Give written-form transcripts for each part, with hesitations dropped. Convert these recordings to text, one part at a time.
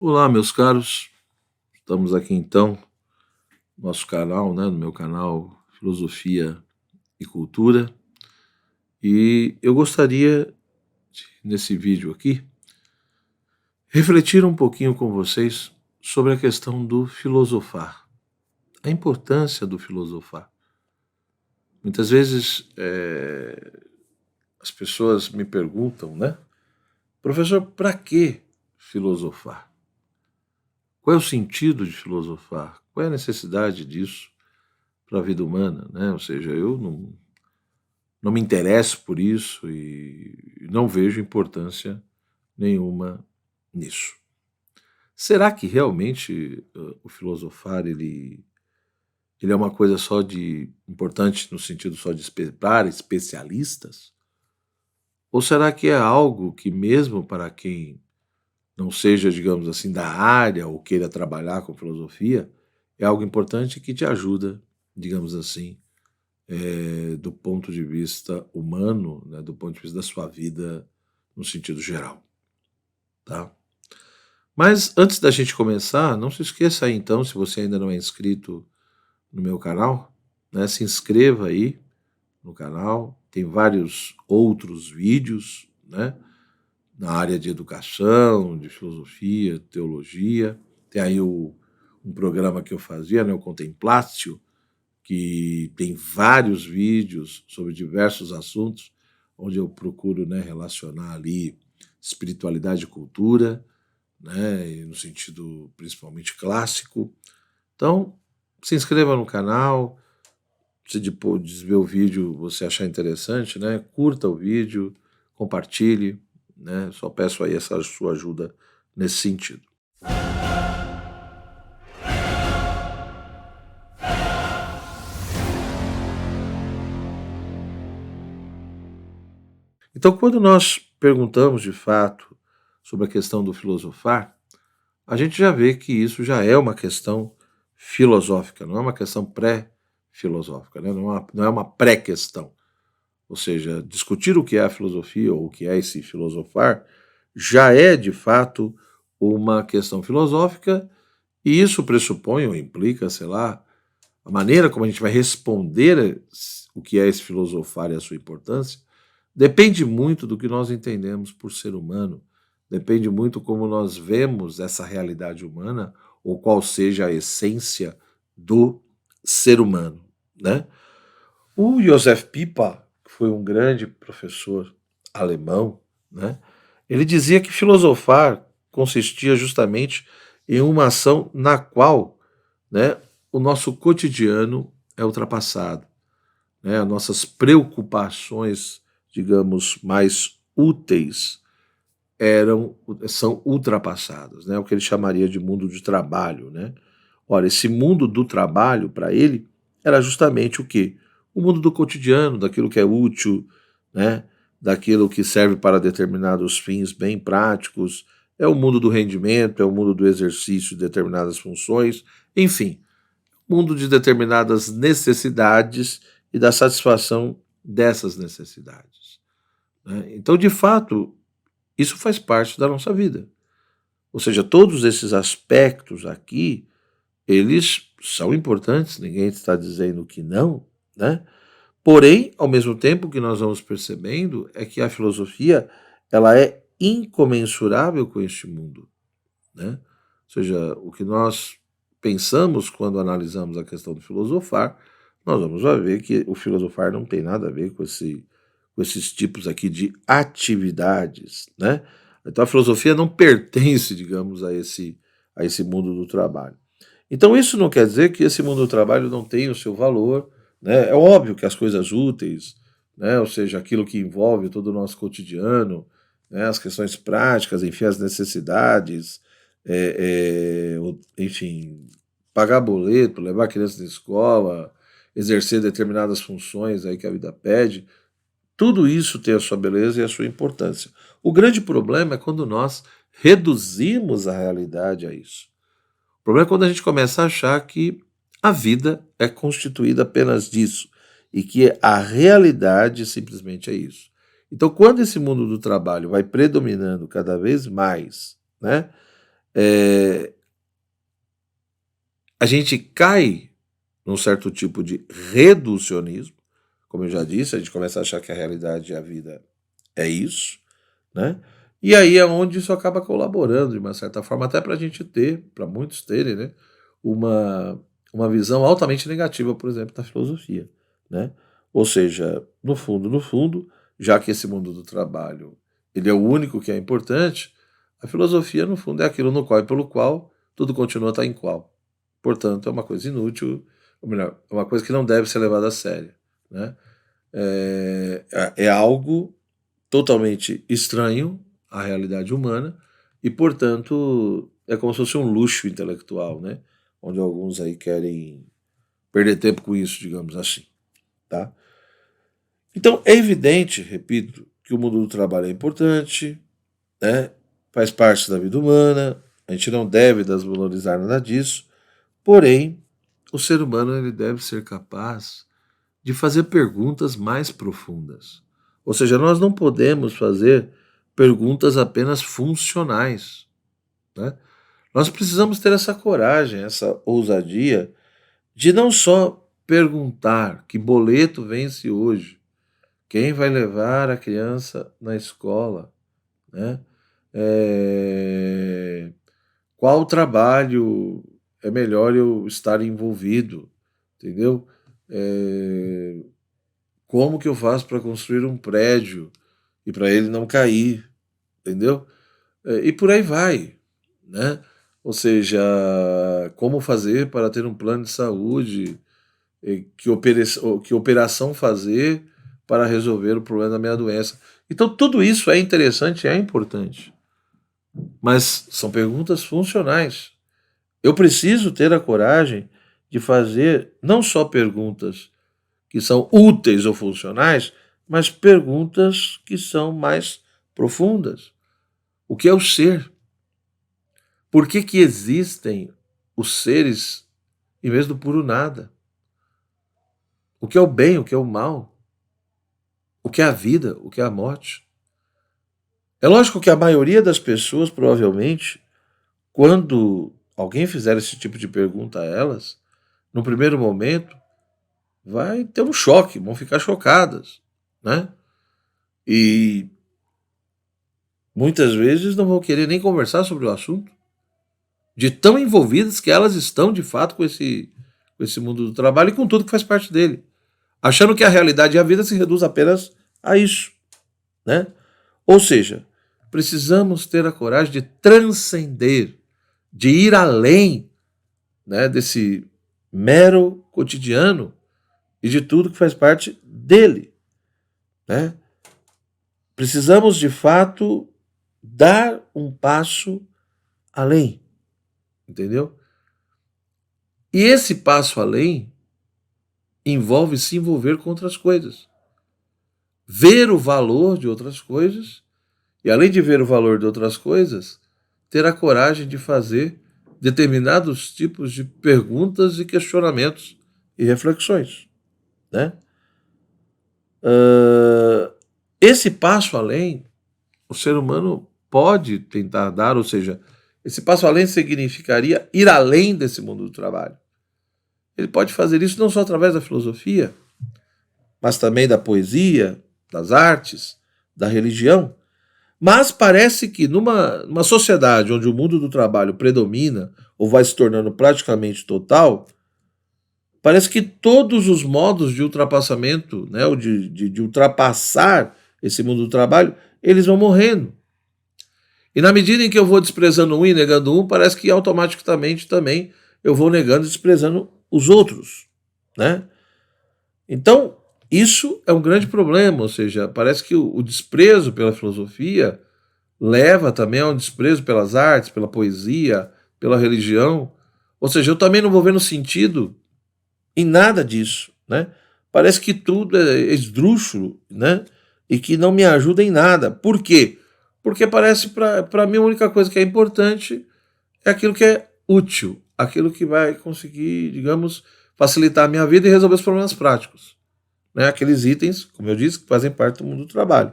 Olá, meus caros. Estamos aqui então no nosso canal, né, no meu canal Filosofia e Cultura, e eu gostaria nesse vídeo aqui refletir um pouquinho com vocês sobre a questão do filosofar, a importância do filosofar. Muitas vezes as pessoas me perguntam, né, professor, para que filosofar? Qual é o sentido de filosofar? Qual é a necessidade disso para a vida humana, né? Ou seja, eu não me interesso por isso e não vejo importância nenhuma nisso. Será que realmente o filosofar ele é uma coisa só de importante no sentido só de para especialistas? Ou será que é algo que mesmo para quem não seja, digamos assim, da área ou queira trabalhar com filosofia, é algo importante que te ajuda, digamos assim, do ponto de vista humano, né, do ponto de vista da sua vida no sentido geral, tá? Mas antes da gente começar, não se esqueça aí então, se você ainda não é inscrito no meu canal, né, se inscreva aí no canal, tem vários outros vídeos, né, na área de educação, de filosofia, teologia, tem aí um programa que eu fazia, né, o Contemplatio, que tem vários vídeos sobre diversos assuntos, onde eu procuro, né, relacionar ali espiritualidade e cultura, né, e no sentido principalmente clássico. Então, se inscreva no canal, se depois de ver o vídeo você achar interessante, né, curta o vídeo, compartilhe, né, só peço aí essa sua ajuda nesse sentido. Então, quando nós perguntamos de fato sobre a questão do filosofar, a gente já vê que isso já é uma questão filosófica, não é uma questão pré-filosófica, né? Não é uma pré-questão. Ou seja, discutir o que é a filosofia ou o que é esse filosofar já é, de fato, uma questão filosófica, e isso pressupõe ou implica, sei lá, a maneira como a gente vai responder o que é esse filosofar e a sua importância depende muito do que nós entendemos por ser humano, depende muito como nós vemos essa realidade humana ou qual seja a essência do ser humano, né? O Joseph Pieper, que foi um grande professor alemão, né? Ele dizia que filosofar consistia justamente em uma ação na qual, né, o nosso cotidiano é ultrapassado, né? As nossas preocupações, digamos, mais úteis são ultrapassadas, né? O que ele chamaria de mundo de trabalho, né? Ora, esse mundo do trabalho para ele era justamente o quê? O mundo do cotidiano, daquilo que é útil, né? Daquilo que serve para determinados fins bem práticos, é o mundo do rendimento, é o mundo do exercício de determinadas funções, enfim, mundo de determinadas necessidades e da satisfação dessas necessidades, né? Então, de fato, isso faz parte da nossa vida. Ou seja, todos esses aspectos aqui, eles são importantes, ninguém está dizendo que não, né? Porém, ao mesmo tempo, o que nós vamos percebendo é que a filosofia ela é incomensurável com este mundo, né? Ou seja, o que nós pensamos quando analisamos a questão do filosofar, nós vamos ver que o filosofar não tem nada a ver com esses tipos aqui de atividades, né? Então a filosofia não pertence, digamos, a esse mundo do trabalho. Então isso não quer dizer que esse mundo do trabalho não tenha o seu valor, né? É óbvio que as coisas úteis, né? Ou seja, aquilo que envolve todo o nosso cotidiano, né? As questões práticas, enfim, as necessidades, enfim, pagar boleto, levar a criança na escola, exercer determinadas funções aí que a vida pede, tudo isso tem a sua beleza e a sua importância. O grande problema é quando nós reduzimos a realidade a isso. O problema é quando a gente começa a achar que a vida é constituída apenas disso e que a realidade simplesmente é isso. Então, quando esse mundo do trabalho vai predominando cada vez mais, né, A gente cai num certo tipo de reducionismo, como eu já disse, a gente começa a achar que a realidade e a vida é isso, né? E aí é onde isso acaba colaborando, de uma certa forma, até para a gente ter, para muitos terem, né, uma visão altamente negativa, por exemplo, da filosofia, né? Ou seja, no fundo, já que esse mundo do trabalho ele é o único que é importante, a filosofia, no fundo, é aquilo no qual e pelo qual tudo continua a estar em qual. Portanto, é uma coisa inútil, ou melhor, é uma coisa que não deve ser levada a sério, né? É algo totalmente estranho à realidade humana e, portanto, é como se fosse um luxo intelectual, né? Onde alguns aí querem perder tempo com isso, digamos assim, tá? Então, é evidente, repito, que o mundo do trabalho é importante, né? Faz parte da vida humana, a gente não deve desvalorizar nada disso, porém, o ser humano ele deve ser capaz de fazer perguntas mais profundas. Ou seja, nós não podemos fazer perguntas apenas funcionais, né? Nós precisamos ter essa coragem, essa ousadia de não só perguntar que boleto vence hoje, quem vai levar a criança na escola, né? É, qual trabalho é melhor eu estar envolvido, entendeu? É, como que eu faço para construir um prédio e para ele não cair, entendeu? E por aí vai, né? Ou seja, como fazer para ter um plano de saúde, que operação fazer para resolver o problema da minha doença. Então tudo isso é interessante, é importante, mas são perguntas funcionais. Eu preciso ter a coragem de fazer não só perguntas que são úteis ou funcionais, mas perguntas que são mais profundas. O que é o ser? Por que que existem os seres em vez do puro nada? O que é o bem, o que é o mal? O que é a vida, o que é a morte? É lógico que a maioria das pessoas, provavelmente, quando alguém fizer esse tipo de pergunta a elas, no primeiro momento, vai ter um choque, vão ficar chocadas, né? E muitas vezes não vão querer nem conversar sobre o assunto, de tão envolvidas que elas estão de fato com esse mundo do trabalho e com tudo que faz parte dele, achando que a realidade e a vida se reduz apenas a isso, né? Ou seja, precisamos ter a coragem de transcender, de ir além, né, desse mero cotidiano e de tudo que faz parte dele, né? Precisamos de fato dar um passo além, entendeu? E esse passo além envolve se envolver com outras coisas, ver o valor de outras coisas e, além de ver o valor de outras coisas, ter a coragem de fazer determinados tipos de perguntas e questionamentos e reflexões, né? Esse passo além, o ser humano pode tentar dar, ou seja, esse passo além significaria ir além desse mundo do trabalho. Ele pode fazer isso não só através da filosofia, mas também da poesia, das artes, da religião. Mas parece que numa sociedade onde o mundo do trabalho predomina ou vai se tornando praticamente total, parece que todos os modos de ultrapassamento, né, ou de ultrapassar esse mundo do trabalho, eles vão morrendo. E na medida em que eu vou desprezando um e negando um, parece que automaticamente também eu vou negando e desprezando os outros, né? Então, isso é um grande problema, ou seja, parece que o desprezo pela filosofia leva também ao desprezo pelas artes, pela poesia, pela religião. Ou seja, eu também não vou vendo sentido em nada disso, né? Parece que tudo é esdrúxulo, né? E que não me ajuda em nada. Por quê? Porque parece para mim a única coisa que é importante é aquilo que é útil, aquilo que vai conseguir, digamos, facilitar a minha vida e resolver os problemas práticos, né? Aqueles itens, como eu disse, que fazem parte do mundo do trabalho.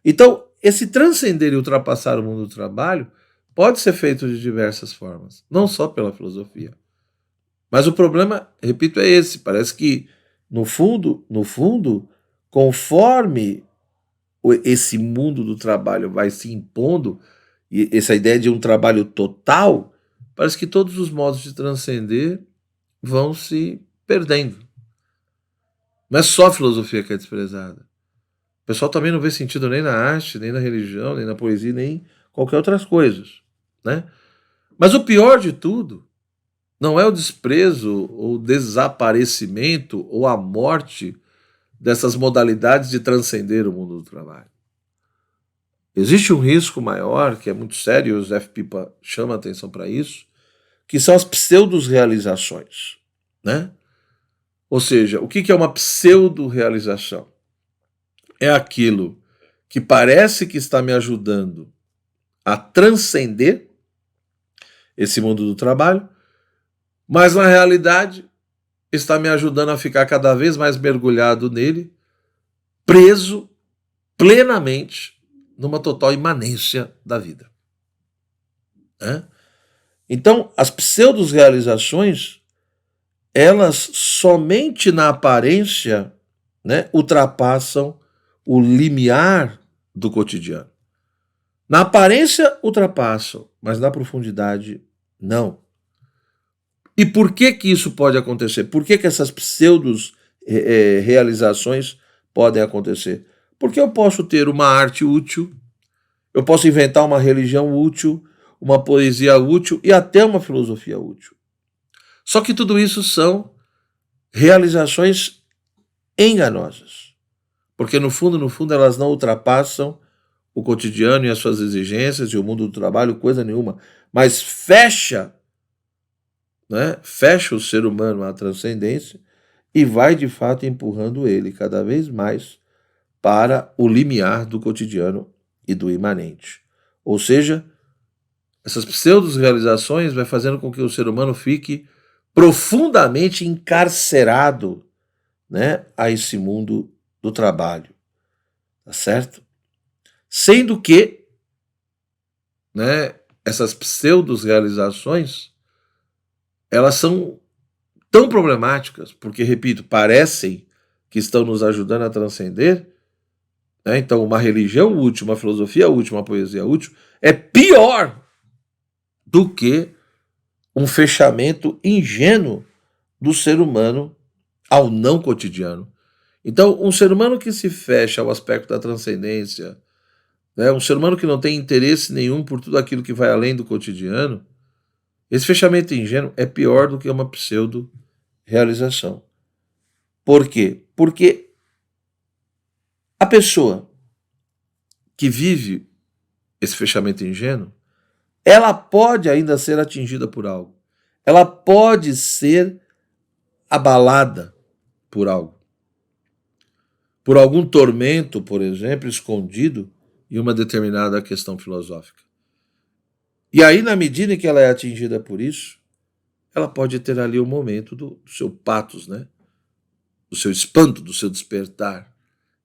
Então, esse transcender e ultrapassar o mundo do trabalho pode ser feito de diversas formas, não só pela filosofia. Mas o problema, repito, é esse. Parece que, no fundo, conforme esse mundo do trabalho vai se impondo, e essa ideia de um trabalho total, parece que todos os modos de transcender vão se perdendo. Não é só a filosofia que é desprezada. O pessoal também não vê sentido nem na arte, nem na religião, nem na poesia, nem qualquer outras coisas, né? Mas o pior de tudo não é o desprezo ou o desaparecimento ou a morte dessas modalidades de transcender o mundo do trabalho. Existe um risco maior, que é muito sério, e o Zé Pipa chama a atenção para isso, que são as pseudo-realizações, né? Ou seja, o que é uma pseudo-realização? É aquilo que parece que está me ajudando a transcender esse mundo do trabalho, mas na realidade está me ajudando a ficar cada vez mais mergulhado nele, preso plenamente numa total imanência da vida. Né? Então, as pseudo-realizações, elas somente na aparência, né, ultrapassam o limiar do cotidiano. Na aparência, ultrapassam, mas na profundidade, não. E por que isso pode acontecer? Por que essas pseudo-realizações podem acontecer? Porque eu posso ter uma arte útil, eu posso inventar uma religião útil, uma poesia útil e até uma filosofia útil. Só que tudo isso são realizações enganosas. Porque no fundo, elas não ultrapassam o cotidiano e as suas exigências e o mundo do trabalho, coisa nenhuma. Mas fecha o ser humano à transcendência e vai de fato empurrando ele cada vez mais para o limiar do cotidiano e do imanente. Ou seja, essas pseudo-realizações vai fazendo com que o ser humano fique profundamente encarcerado, né, a esse mundo do trabalho. Tá certo? Sendo que, né, essas pseudo-realizações, elas são tão problemáticas, porque, repito, parecem que estão nos ajudando a transcender, né? Então, uma religião útil, uma filosofia útil, uma poesia útil, é pior do que um fechamento ingênuo do ser humano ao não cotidiano. Então, um ser humano que se fecha ao aspecto da transcendência, né, um ser humano que não tem interesse nenhum por tudo aquilo que vai além do cotidiano, esse fechamento ingênuo é pior do que uma pseudo-realização. Por quê? Porque a pessoa que vive esse fechamento ingênuo, ela pode ainda ser atingida por algo. Ela pode ser abalada por algo. Por algum tormento, por exemplo, escondido em uma determinada questão filosófica. E aí, na medida em que ela é atingida por isso, ela pode ter ali o momento do seu patos, né? Do seu espanto, do seu despertar,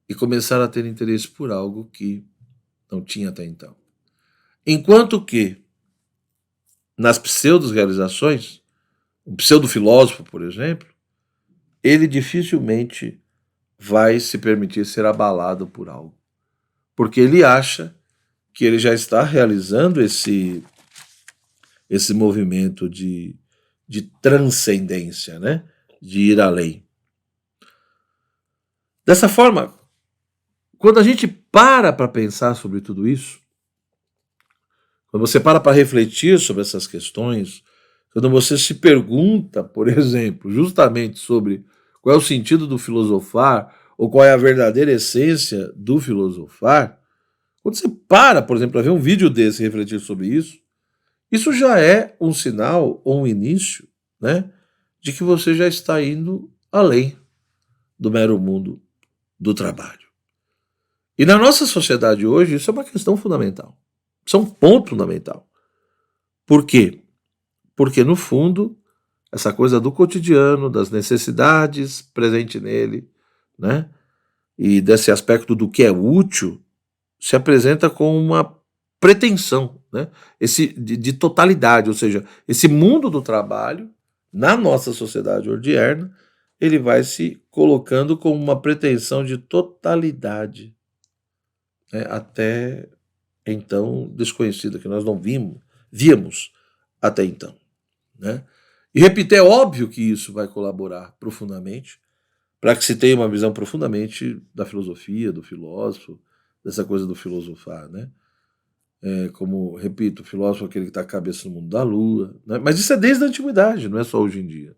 e começar a ter interesse por algo que não tinha até então. Enquanto que, nas pseudo-realizações, um pseudo-filósofo, por exemplo, ele dificilmente vai se permitir ser abalado por algo. Porque ele acha que ele já está realizando esse movimento de transcendência, né? De ir além. Dessa forma, quando a gente para pensar sobre tudo isso, quando você para refletir sobre essas questões, quando você se pergunta, por exemplo, justamente sobre qual é o sentido do filosofar, ou qual é a verdadeira essência do filosofar, quando você para, por exemplo, para ver um vídeo desse e refletir sobre isso já é um sinal ou um início, né, de que você já está indo além do mero mundo do trabalho. E na nossa sociedade hoje, isso é uma questão fundamental. Isso é um ponto fundamental. Por quê? Porque, no fundo, essa coisa do cotidiano, das necessidades presente nele, né, e desse aspecto do que é útil, se apresenta com uma pretensão né? De totalidade, ou seja, esse mundo do trabalho, na nossa sociedade odierna, ele vai se colocando como uma pretensão de totalidade, né? Até então desconhecida, que nós não víamos até então, né? E repito, é óbvio que isso vai colaborar profundamente para que se tenha uma visão profundamente da filosofia, do filósofo, dessa coisa do filosofar, né? Como, repito, o filósofo é aquele que está com a cabeça no mundo da lua, né? Mas isso é desde a antiguidade, não é só hoje em dia.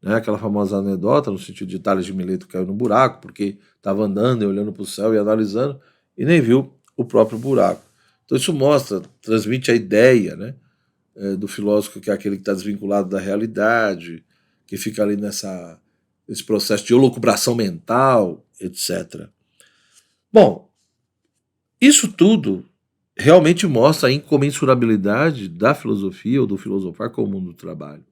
Né? Aquela famosa anedota, no sentido de Tales de Mileto caiu no buraco, porque estava andando e olhando para o céu e analisando, e nem viu o próprio buraco. Então isso mostra, transmite a ideia, né, do filósofo, que é aquele que está desvinculado da realidade, que fica ali nesse processo de holocubração mental, etc. Bom, isso tudo realmente mostra a incomensurabilidade da filosofia ou do filosofar com o mundo do trabalho.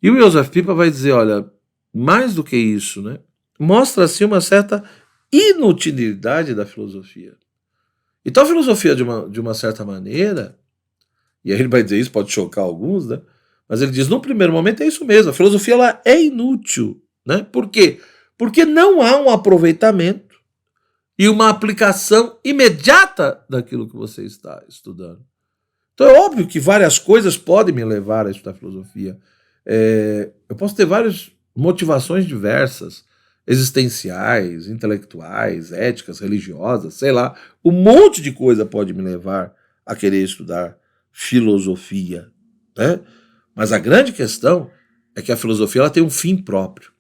E o Joseph Pipa vai dizer, olha, mais do que isso, né? Mostra-se uma certa inutilidade da filosofia. Então a filosofia, de uma certa maneira, e aí ele vai dizer isso, pode chocar alguns, né? Mas ele diz, no primeiro momento é isso mesmo, a filosofia ela é inútil, né? Por quê? Porque não há um aproveitamento e uma aplicação imediata daquilo que você está estudando. Então é óbvio que várias coisas podem me levar a estudar filosofia. Eu posso ter várias motivações diversas, existenciais, intelectuais, éticas, religiosas, sei lá. Um monte de coisa pode me levar a querer estudar filosofia, né? Mas a grande questão é que a filosofia ela tem um fim próprio.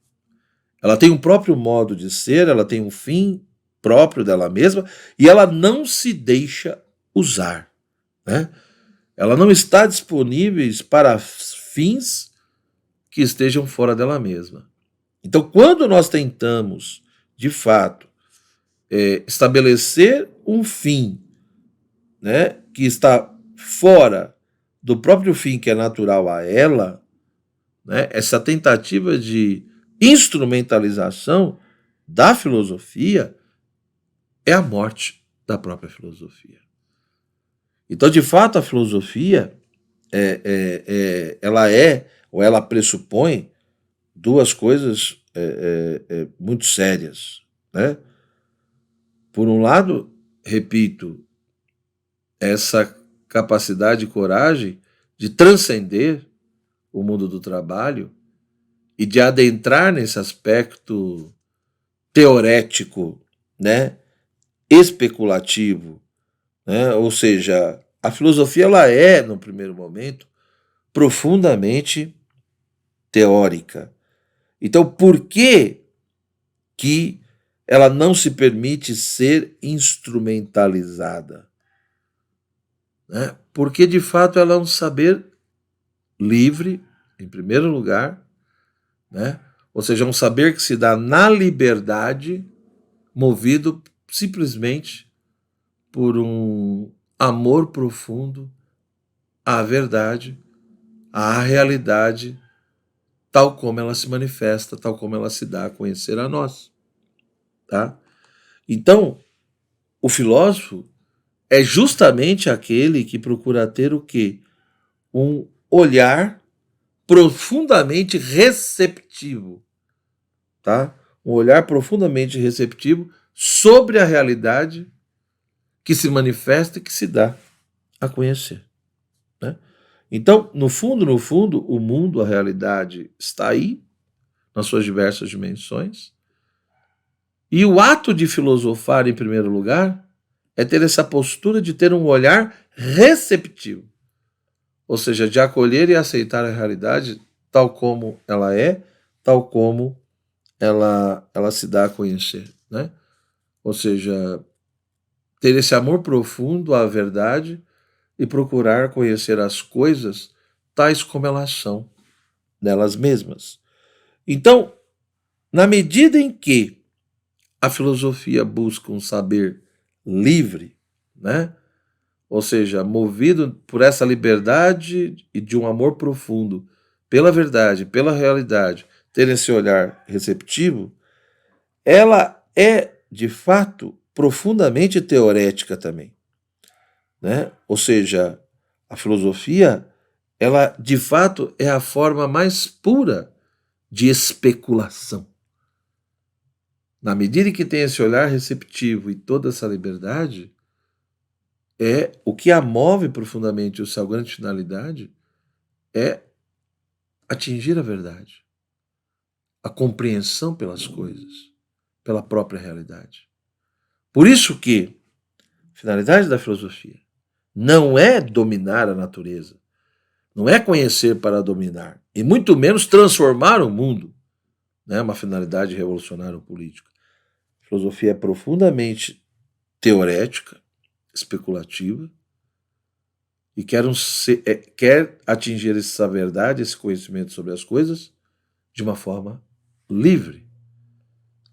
Ela tem um próprio modo de ser, ela tem um fim próprio dela mesma e ela não se deixa usar, né? Ela não está disponível para fins que estejam fora dela mesma. Então, quando nós tentamos, de fato, estabelecer um fim, né, que está fora do próprio fim que é natural a ela, né, essa tentativa de instrumentalização da filosofia é a morte da própria filosofia. Então, de fato, a filosofia ela pressupõe duas coisas muito sérias, né? Por um lado, repito, essa capacidade e coragem de transcender o mundo do trabalho e de adentrar nesse aspecto teorético, né, especulativo, né? Ou seja, a filosofia ela é, no primeiro momento, profundamente teórica. Então, por que ela não se permite ser instrumentalizada? Né? Porque, de fato, ela é um saber livre, em primeiro lugar, né? Ou seja, um saber que se dá na liberdade, movido simplesmente por um amor profundo à verdade, à realidade, tal como ela se manifesta, tal como ela se dá a conhecer a nós. Tá? Então, o filósofo é justamente aquele que procura ter o quê? Um olhar profundamente receptivo, tá? Um olhar profundamente receptivo sobre a realidade que se manifesta e que se dá a conhecer, né? Então, no fundo, o mundo, a realidade está aí, nas suas diversas dimensões, e o ato de filosofar, em primeiro lugar, é ter essa postura de ter um olhar receptivo, ou seja, de acolher e aceitar a realidade tal como ela é, tal como ela se dá a conhecer, né? Ou seja, ter esse amor profundo à verdade e procurar conhecer as coisas tais como elas são, nelas mesmas. Então, na medida em que a filosofia busca um saber livre, né? Ou seja, movido por essa liberdade e de um amor profundo pela verdade, pela realidade, ter esse olhar receptivo, ela é, de fato, profundamente teorética também. né? Ou seja, a filosofia, ela de fato é a forma mais pura de especulação. Na medida em que tem esse olhar receptivo e toda essa liberdade, é o que a move profundamente, o sua grande finalidade é atingir a verdade, a compreensão pelas coisas, pela própria realidade. Por isso que a finalidade da filosofia não é dominar a natureza, não é conhecer para dominar, e muito menos transformar o mundo, né? Uma finalidade revolucionária ou política. A filosofia é profundamente teorética, especulativa, e quer atingir essa verdade, esse conhecimento sobre as coisas, de uma forma livre.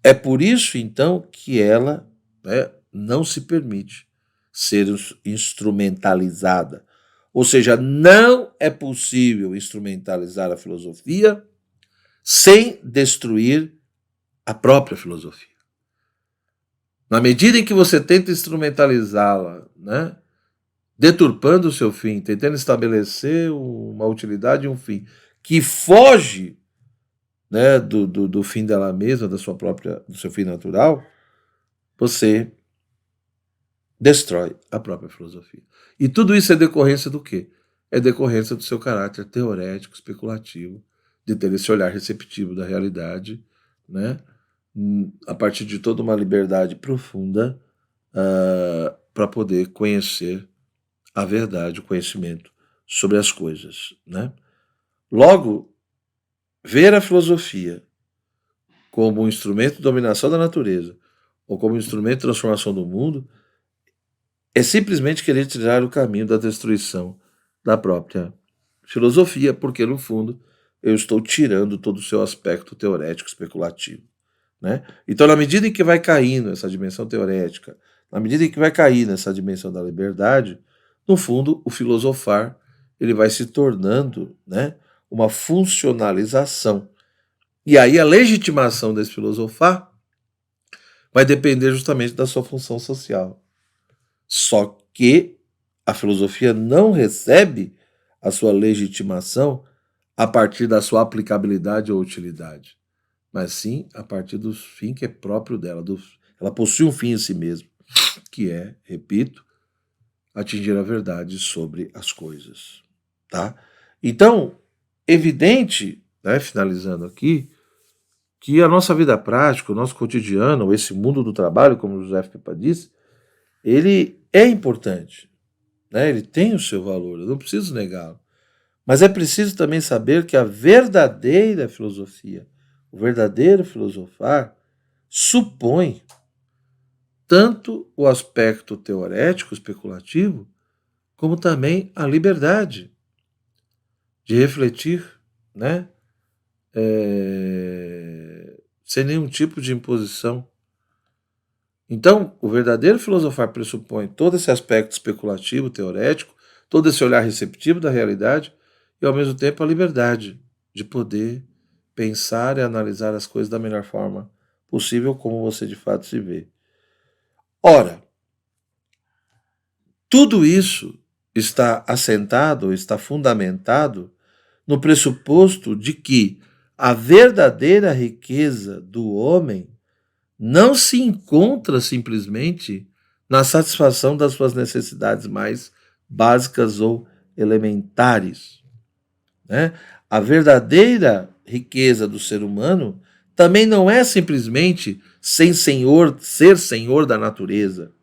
É por isso, então, que ela, né, não se permite ser instrumentalizada. Ou seja, não é possível instrumentalizar a filosofia sem destruir a própria filosofia. Na medida em que você tenta instrumentalizá-la, né, deturpando o seu fim, tentando estabelecer uma utilidade e um fim que foge, né, do fim dela mesma, do seu fim natural, você destrói a própria filosofia. E tudo isso é decorrência do quê? É decorrência do seu caráter teorético, especulativo, de ter esse olhar receptivo da realidade, né? A partir de toda uma liberdade profunda para poder conhecer a verdade, o conhecimento sobre as coisas, né? Logo, ver a filosofia como um instrumento de dominação da natureza ou como um instrumento de transformação do mundo é simplesmente querer tirar o caminho da destruição da própria filosofia, porque no fundo eu estou tirando todo o seu aspecto teorético especulativo, né? Então, na medida em que vai caindo essa dimensão teorética, na medida em que vai cair nessa dimensão da liberdade, no fundo o filosofar ele vai se tornando, né, uma funcionalização. E aí a legitimação desse filosofar vai depender justamente da sua função social. Só que a filosofia não recebe a sua legitimação a partir da sua aplicabilidade ou utilidade, mas sim a partir do fim que é próprio dela. Ela possui um fim em si mesma, que é, repito, atingir a verdade sobre as coisas. Tá? Então, evidente, né, finalizando aqui, que a nossa vida prática, o nosso cotidiano, esse mundo do trabalho, como o José Pipa disse, ele é importante, né? Ele tem o seu valor, eu não preciso negá-lo. Mas é preciso também saber que a verdadeira filosofia, o verdadeiro filosofar, supõe tanto o aspecto teorético, especulativo, como também a liberdade de refletir, né? Sem nenhum tipo de imposição. Então, o verdadeiro filosofar pressupõe todo esse aspecto especulativo, teorético, todo esse olhar receptivo da realidade e, ao mesmo tempo, a liberdade de poder pensar e analisar as coisas da melhor forma possível, como você de fato se vê. Ora, tudo isso está assentado, está fundamentado no pressuposto de que a verdadeira riqueza do homem não se encontra simplesmente na satisfação das suas necessidades mais básicas ou elementares, né? A verdadeira riqueza do ser humano também não é simplesmente ser senhor da natureza,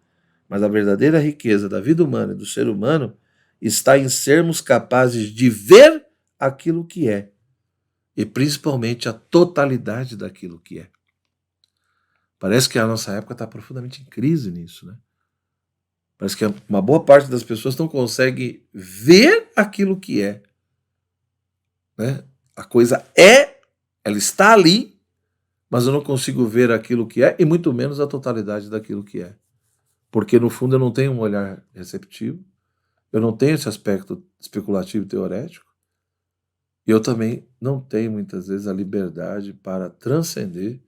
mas a verdadeira riqueza da vida humana e do ser humano está em sermos capazes de ver aquilo que é, e principalmente a totalidade daquilo que é. Parece que a nossa época está profundamente em crise nisso, né? Parece que uma boa parte das pessoas não consegue ver aquilo que é, né? A coisa é, ela está ali, mas eu não consigo ver aquilo que é e muito menos a totalidade daquilo que é. Porque no fundo eu não tenho um olhar receptivo, eu não tenho esse aspecto especulativo e teorético, e eu também não tenho muitas vezes a liberdade para transcender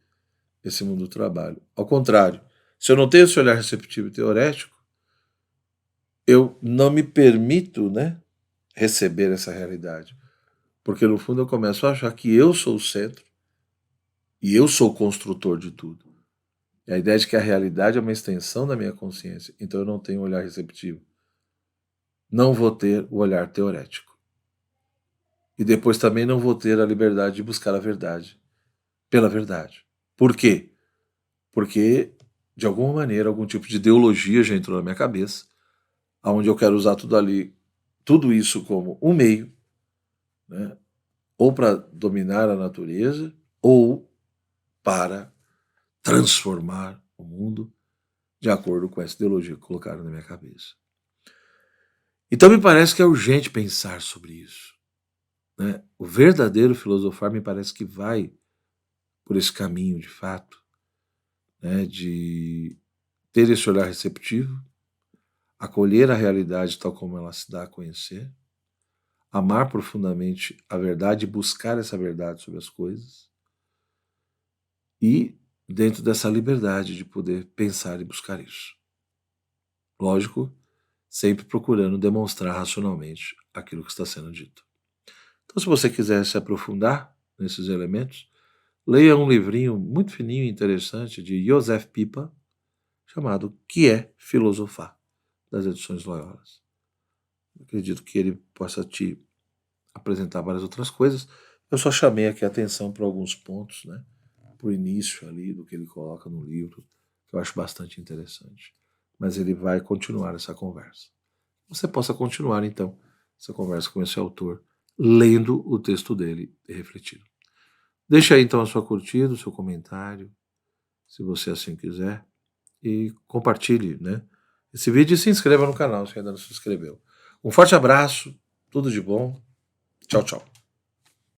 esse mundo do trabalho. Ao contrário, se eu não tenho esse olhar receptivo e teorético, eu não me permito, né, receber essa realidade. Porque no fundo eu começo a achar que eu sou o centro e eu sou o construtor de tudo. E a ideia de que a realidade é uma extensão da minha consciência, então eu não tenho um olhar receptivo. Não vou ter o olhar teorético. E depois também não vou ter a liberdade de buscar a verdade pela verdade. Por quê? Porque, de alguma maneira, algum tipo de ideologia já entrou na minha cabeça, onde eu quero usar tudo ali, tudo isso como um meio, né, ou para dominar a natureza, ou para transformar o mundo de acordo com essa ideologia que colocaram na minha cabeça. Então me parece que é urgente pensar sobre isso, né? O verdadeiro filosofar me parece que vai por esse caminho, de fato, né, de ter esse olhar receptivo, acolher a realidade tal como ela se dá a conhecer, amar profundamente a verdade e buscar essa verdade sobre as coisas, e dentro dessa liberdade de poder pensar e buscar isso. Lógico, sempre procurando demonstrar racionalmente aquilo que está sendo dito. Então, se você quiser se aprofundar nesses elementos, leia um livrinho muito fininho e interessante de Joseph Pipa, chamado Que é Filosofar, das edições Loyolas. Acredito que ele possa te apresentar várias outras coisas. Eu só chamei aqui a atenção para alguns pontos, né? Para o início ali do que ele coloca no livro, que eu acho bastante interessante. Mas ele vai continuar essa conversa. Você possa continuar, então, essa conversa com esse autor, lendo o texto dele e refletindo. Deixa aí, então, a sua curtida, o seu comentário, se você assim quiser, e compartilhe, né, esse vídeo e se inscreva no canal se ainda não se inscreveu. Um forte abraço, tudo de bom. Tchau, tchau.